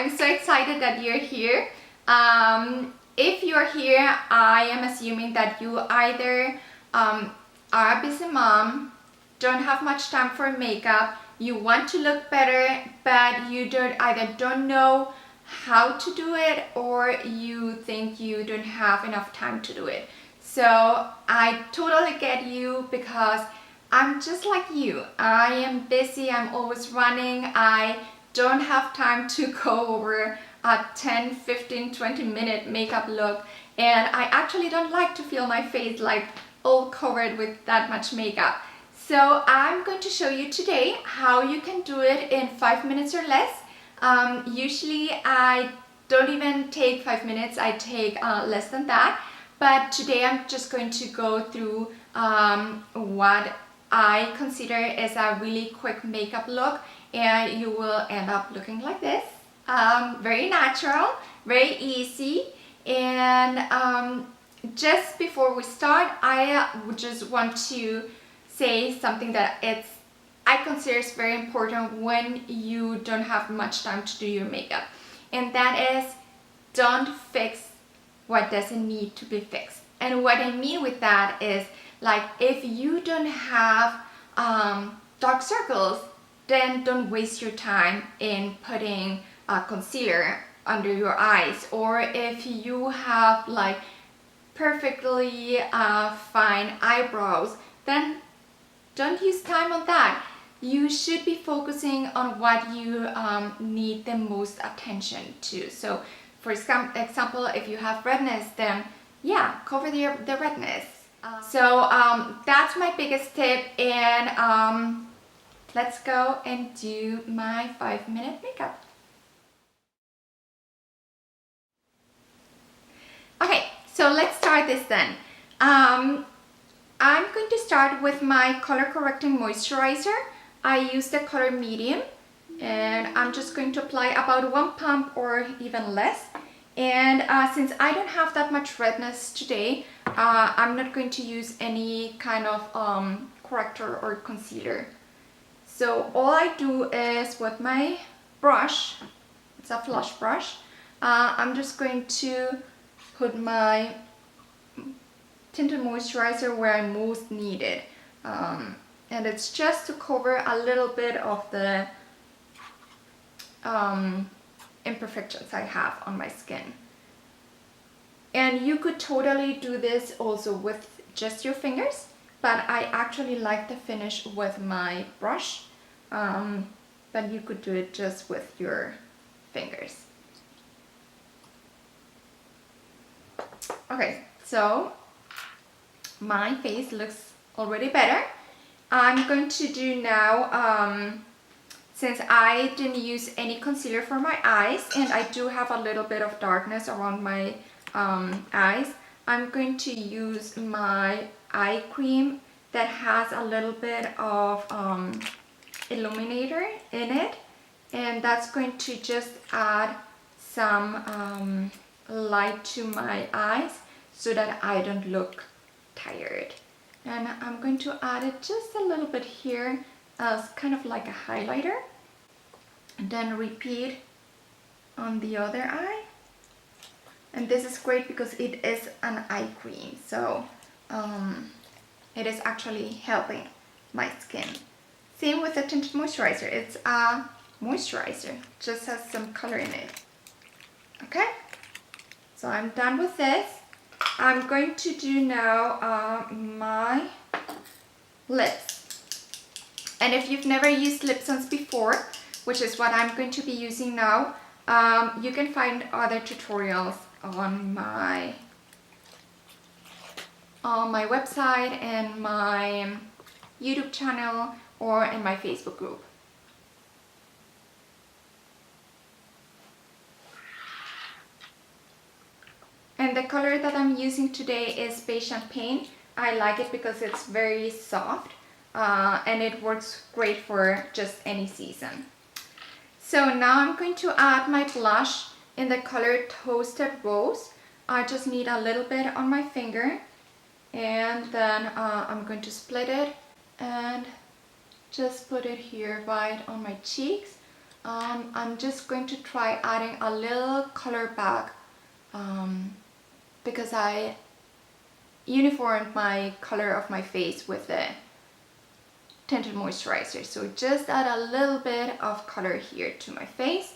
I'm so excited that you're here. If you're here, I am assuming that you either are a busy mom, don't have much time for makeup, you want to look better, but you don't know how to do it, or you think you don't have enough time to do it. So I totally get you, because I'm just like you. I am busy, I'm always running, I don't have time to go over a 10, 15, 20-minute makeup look, and I actually don't like to feel my face like all covered with that much makeup. So I'm going to show you today how you can do it in 5 minutes or less. Usually I don't even take 5 minutes, I take less than that. But today I'm just going to go through what I consider is a really quick makeup look, and you will end up looking like this. Very natural, very easy. And just before we start, I would just want to say something that I consider is very important when you don't have much time to do your makeup, and that is, don't fix what doesn't need to be fixed. And what I mean with that is, like, if you don't have dark circles, then don't waste your time in putting concealer under your eyes. Or if you have like perfectly fine eyebrows, then don't use time on that. You should be focusing on what you need the most attention to. So for example, if you have redness, then yeah, cover the redness. So that's my biggest tip, and let's go and do my 5-minute makeup. Okay, so let's start this then. I'm going to start with my color correcting moisturizer. I use the color medium, and I'm just going to apply about 1 pump or even less. And since I don't have that much redness today, I'm not going to use any kind of corrector or concealer. So all I do is, with my brush, it's a flush brush, I'm just going to put my tinted moisturizer where I most need it, and it's just to cover a little bit of the imperfections I have on my skin. And you could totally do this also with just your fingers, but I actually like the finish with my brush, but you could do it just with your fingers. Okay, so my face looks already better. I'm going to do now, since I didn't use any concealer for my eyes, and I do have a little bit of darkness around my eyes, I'm going to use my eye cream that has a little bit of Eyeluminator in it, and that's going to just add some light to my eyes so that I don't look tired. And I'm going to add it just a little bit here as kind of like a highlighter, and then repeat on the other eye. And this is great because it is an eye cream, so it is actually helping my skin. Same with the tinted moisturizer. It's a moisturizer, just has some color in it. Okay, so I'm done with this. I'm going to do now my lips. And if you've never used LipSense before, which is what I'm going to be using now, you can find other tutorials on my website and my YouTube channel, or in my Facebook group. And the color that I'm using today is Beige Champagne. I like it because it's very soft, and it works great for just any season. So now I'm going to add my blush in the color Toasted Rose. I just need a little bit on my finger, and then I'm going to split it and just put it here right on my cheeks. I'm just going to try adding a little color back because I uniformed my color of my face with the tinted moisturizer. So just add a little bit of color here to my face.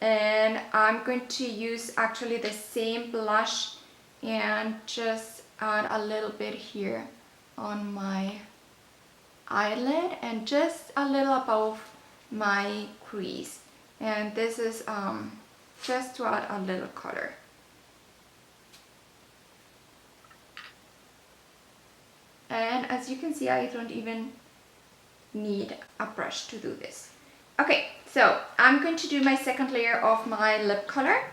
And I'm going to use actually the same blush and just add a little bit here on my eyelid and just a little above my crease. And this is just to add a little color. And as you can see, I don't even need a brush to do this. Okay, so I'm going to do my second layer of my lip color.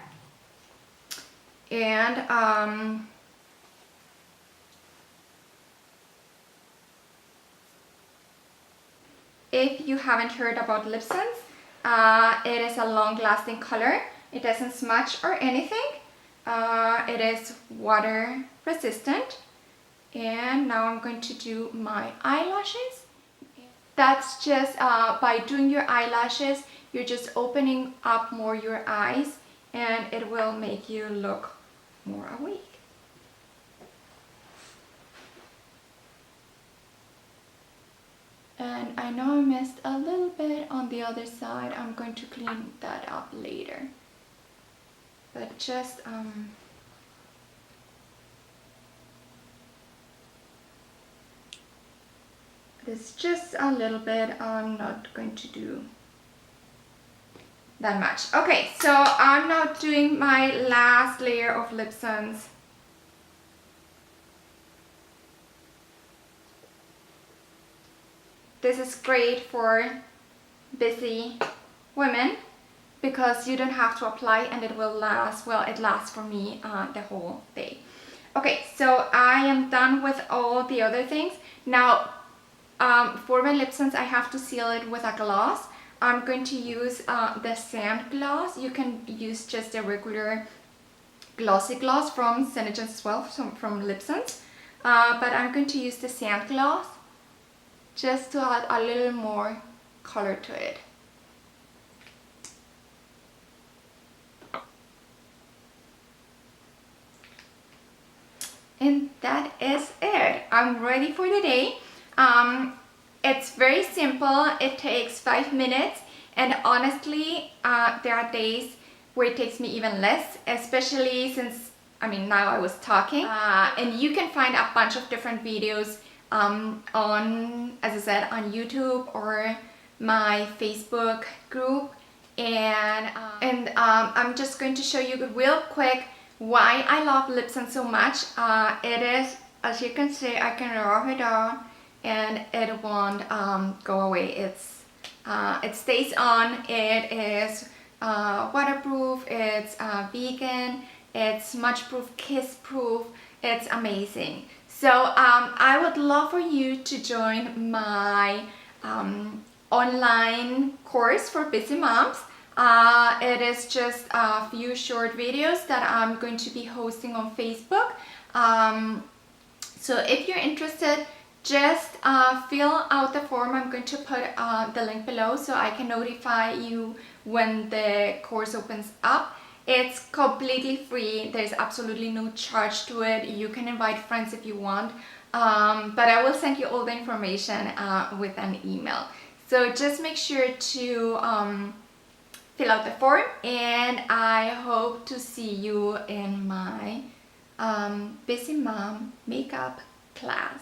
And if you haven't heard about LipSense, it is a long-lasting color. It doesn't smudge or anything. It is water resistant. And now I'm going to do my eyelashes. That's just by doing your eyelashes, you're just opening up more your eyes and it will make you look more awake. And I know I missed a little bit on the other side. I'm going to clean that up later. But just it's just a little bit. I'm not going to do that much. Okay, so I'm now doing my last layer of LipSense. This is great for busy women because you don't have to apply and it will last, well, it lasts for me the whole day. Okay, so I am done with all the other things. Now, for my LipSense, I have to seal it with a gloss. I'm going to use the sand gloss. You can use just a regular glossy gloss from Senegence as well, from LipSense. But I'm going to use the sand gloss just to add a little more color to it. And that is it. I'm ready for the day. It's very simple. It takes 5 minutes, and honestly, there are days where it takes me even less, especially since, I mean, now I was talking. And you can find a bunch of different videos on, as I said, on YouTube or my Facebook group. And I'm just going to show you real quick why I love LipSense so much. It is, as you can see, I can rub it on and it won't go away. It stays on. It is waterproof, it's vegan, it's smudge-proof, kiss-proof. It's amazing. So I would love for you to join my online course for busy moms. It is just a few short videos that I'm going to be hosting on Facebook. So if you're interested, just fill out the form. I'm going to put the link below so I can notify you when the course opens up. It's completely free. There's absolutely no charge to it. You can invite friends if you want, but I will send you all the information with an email. So just make sure to fill out the form, and I hope to see you in my busy mom makeup class.